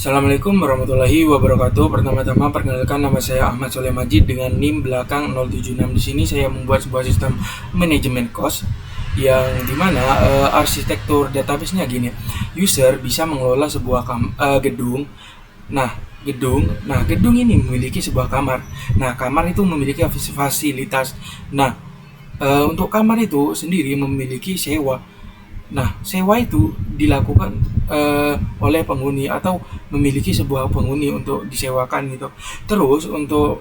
Assalamualaikum warahmatullahi wabarakatuh. Pertama-tama perkenalkan, nama saya Ahmad Soleh Majid dengan NIM belakang 076. Di sini saya membuat sebuah sistem manajemen cost yang dimana arsitektur database-nya gini. User bisa mengelola sebuah gedung. Gedung ini memiliki sebuah kamar. Nah, kamar itu memiliki fasilitas. Nah, untuk kamar itu sendiri memiliki sewa. Nah, sewa itu dilakukan oleh penghuni atau memiliki sebuah penghuni untuk disewakan gitu. Untuk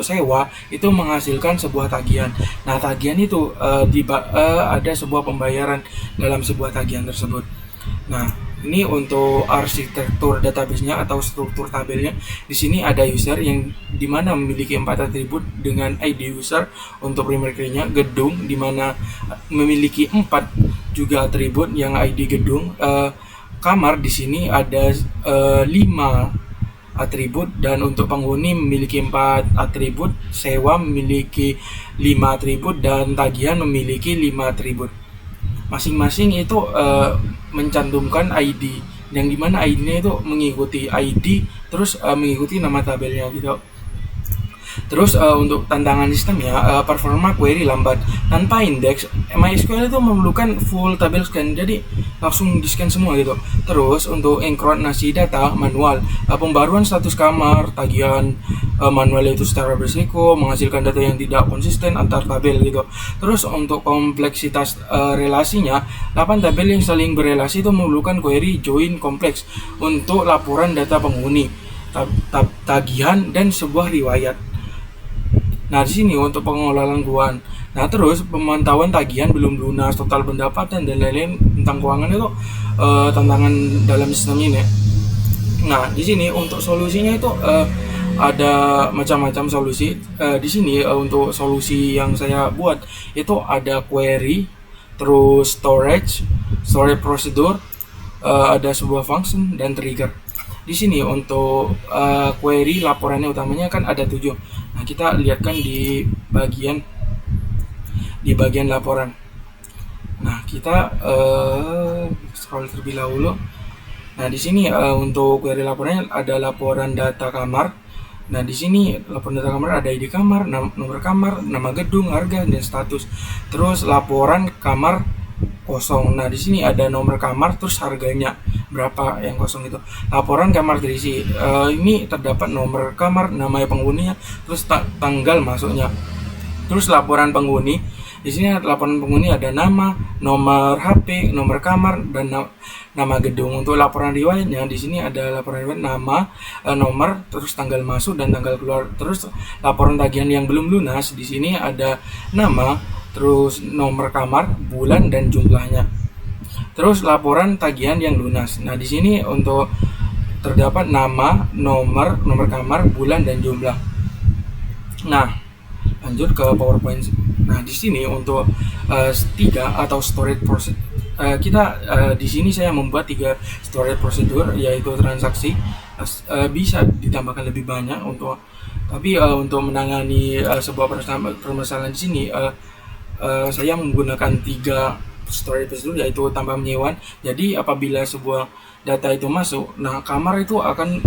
sewa itu menghasilkan sebuah tagihan. Nah, tagihan itu ada sebuah pembayaran dalam sebuah tagihan tersebut. Nah, ini untuk arsitektur database-nya atau struktur tabelnya. Di sini ada user yang dimana memiliki 4 atribut dengan ID user. Untuk primary key-nya gedung, dimana memiliki 4 juga atribut yang ID gedung. Kamar di sini ada 5 atribut, dan untuk penghuni memiliki 4 atribut, sewa memiliki 5 atribut, dan tagihan memiliki 5 atribut. Masing-masing itu mencantumkan ID, yang dimana ID-nya itu mengikuti ID terus mengikuti nama tabelnya gitu. Terus untuk tantangan sistemnya, performa query lambat tanpa indeks. MySQL itu memerlukan full tabel scan, jadi langsung di scan semua gitu. Terus untuk enkripsi data manual, pembaruan status kamar, tagihan manual itu secara berisiko, menghasilkan data yang tidak konsisten antar tabel gitu. Terus untuk kompleksitas relasinya, 8 tabel yang saling berelasi itu memerlukan query join kompleks untuk laporan data penghuni, tagihan, dan sebuah riwayat. Nah, di sini untuk pengelolaan keuangan. Nah, terus pemantauan tagihan belum lunas, total pendapatan, dan lain-lain tentang keuangan itu tantangan dalam sistem ini. Nah, di sini untuk solusinya itu ada macam-macam solusi. Di sini untuk solusi yang saya buat itu ada query, terus storage procedure, ada sebuah function, dan trigger. Di sini untuk query laporannya utamanya kan ada 7. Nah, kita lihatkan di bagian laporan. Nah, kita scroll terlebih dahulu. Nah, di sini untuk query laporannya ada laporan data kamar. Nah, di sini laporan data kamar ada ID kamar, nomor kamar, nama gedung, harga, dan status. Terus laporan kamar kosong. Nah, di sini ada nomor kamar terus harganya berapa yang kosong itu. Laporan kamar terisi. Ini terdapat nomor kamar, nama penghuninya, terus tanggal masuknya. Terus laporan penghuni. Di sini laporan penghuni ada nama, nomor HP, nomor kamar, dan nama gedung. Untuk laporan riwayatnya di sini ada laporan riwayat nama, nomor, terus tanggal masuk dan tanggal keluar. Terus laporan tagihan yang belum lunas di sini ada nama, terus nomor kamar, bulan, dan jumlahnya. Terus laporan tagihan yang lunas. Nah, di sini untuk terdapat nama, nomor kamar, bulan, dan jumlah. Nah, lanjut ke PowerPoint. Nah, di sini untuk 3 atau storage procedure. Di sini saya membuat 3 storage procedure, yaitu transaksi. Bisa ditambahkan lebih banyak tapi untuk menangani sebuah permasalahan di sini saya menggunakan 3 storage procedure, yaitu tanpa menyewaan. Jadi apabila sebuah data itu masuk, nah kamar itu akan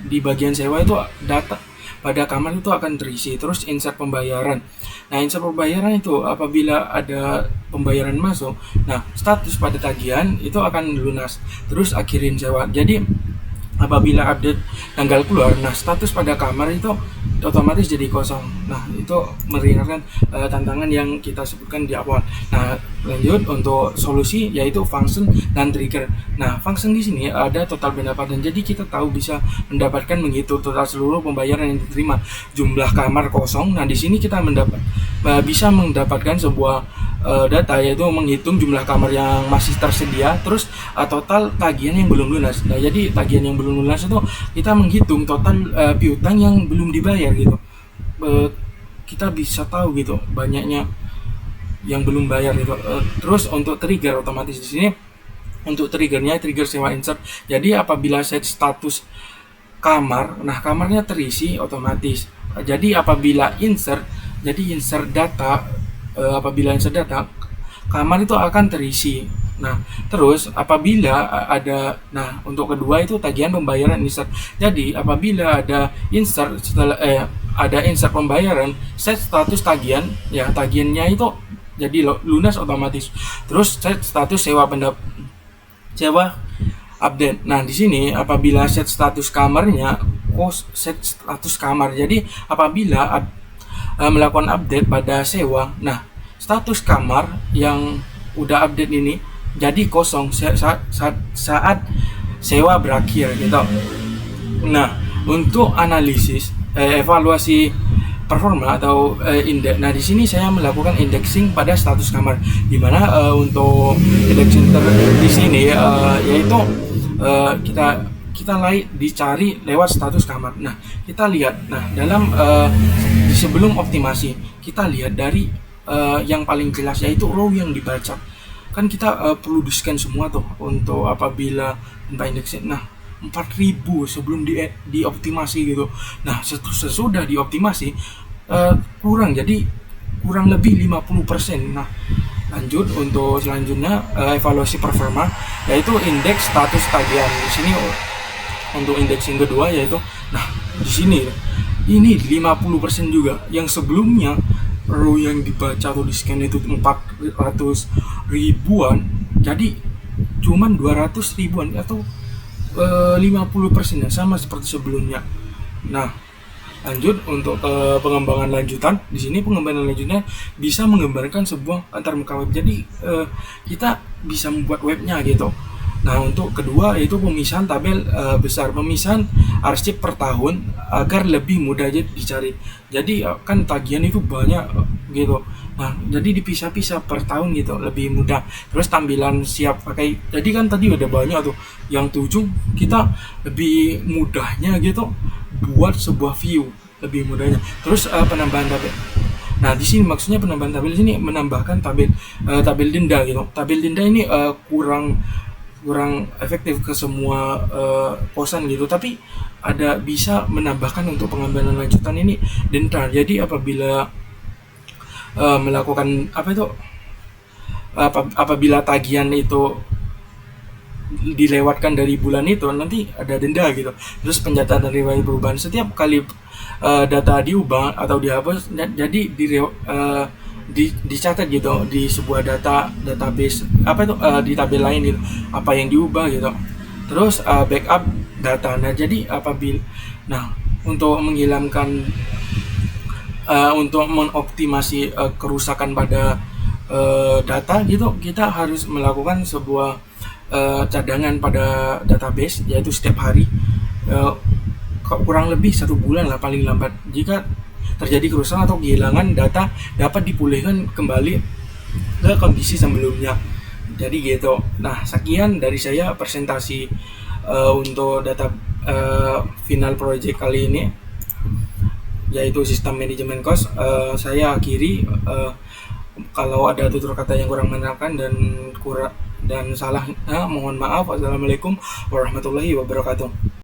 di bagian sewa itu data pada kamar itu akan terisi. Terus insert pembayaran. Nah, insert pembayaran itu apabila ada pembayaran masuk, nah status pada tagihan itu akan lunas. Terus akhirin sewa. Jadi apabila update tanggal keluar, nah status pada kamar itu otomatis jadi kosong. Nah, itu meringankan tantangan yang kita sebutkan di awal. Nah, lanjut untuk solusi, yaitu function dan trigger. Nah, function di sini ada total pendapatan. Jadi kita tahu bisa mendapatkan menghitung total seluruh pembayaran yang diterima. Jumlah kamar kosong. Nah, di sini kita bisa mendapatkan sebuah data, yaitu menghitung jumlah kamar yang masih tersedia, terus total tagihan yang belum lunas. Nah, jadi tagihan yang belum lunas itu kita menghitung total piutang yang belum dibayar gitu. Kita bisa tahu gitu banyaknya yang belum bayar gitu. Terus untuk trigger, otomatis di sini untuk triggernya trigger sewa insert. Jadi apabila set status kamar, nah kamarnya terisi otomatis. Jadi apabila insert data, kamar itu akan terisi. Nah, terus apabila untuk kedua itu tagihan pembayaran insert. Jadi apabila ada insert pembayaran, set status tagihan, ya tagihannya itu jadi lunas otomatis. Terus set status sewa update. Nah, di sini apabila set status kamarnya, set status kamar. Jadi apabila melakukan update pada sewa, nah status kamar yang udah update ini jadi kosong saat sewa berakhir gitu. Nah, untuk analisis evaluasi performa atau indeks. Nah, di sini saya melakukan indexing pada status kamar. Di mana untuk indexing di sini yaitu kita dicari lewat status kamar. Nah, kita lihat. Nah, dalam sebelum optimasi, kita lihat dari yang paling jelas yaitu row yang dibaca. Kan kita perlu di-scan semua tuh untuk apabila entah indexing. Nah, 4000 sebelum dioptimasi gitu. Nah, sesudah dioptimasi kurang, jadi kurang lebih 50%. Nah, lanjut untuk selanjutnya evaluasi performa yaitu indeks status tagihan. Di sini untuk indeks yang kedua yaitu di sini ini 50% juga. Yang sebelumnya row yang dibaca atau di scan itu 400 ribuan, jadi cuman 200 ribuan atau 50% sama seperti sebelumnya. Nah, lanjut untuk pengembangan lanjutan. Di sini pengembangan lanjutannya bisa menggambarkan sebuah antarmuka web. Jadi kita bisa membuat webnya gitu. Nah, untuk kedua yaitu pemisahan tabel besar, pemisahan arsip per tahun agar lebih mudah dicari. Jadi kan tagihan itu banyak gitu. Nah, jadi dipisah-pisah per tahun gitu, lebih mudah. Terus tampilan siap pakai. Jadi kan tadi udah banyak tuh. Yang 7 kita lebih mudahnya gitu buat sebuah view, lebih mudahnya. Terus penambahan tabel. Nah, di sini maksudnya penambahan tabel di sini menambahkan tabel denda gitu. Tabel denda ini kurang efektif ke semua posan gitu, tapi ada bisa menambahkan untuk pengambilan lanjutan ini denda. Jadi apabila melakukan apabila tagihan itu dilewatkan dari bulan itu, nanti ada denda gitu. Terus pencatat riwayat perubahan setiap kali data diubah atau dihapus, jadi dicatat gitu di sebuah database di tabel lain gitu, apa yang diubah gitu. Terus backup data. Nah, jadi untuk menghilangkan untuk mengoptimasi kerusakan pada data gitu, kita harus melakukan sebuah cadangan pada database, yaitu setiap hari kurang lebih 1 bulan lah paling lambat. Jika terjadi kerusakan atau kehilangan data, dapat dipulihkan kembali ke kondisi sebelumnya. Jadi gitu. Nah, sekian dari saya presentasi untuk data final project kali ini, yaitu sistem manajemen cost. Saya akhiri. Kalau ada tutur kata yang kurang menyenangkan dan salah, mohon maaf. Wassalamualaikum warahmatullahi wabarakatuh.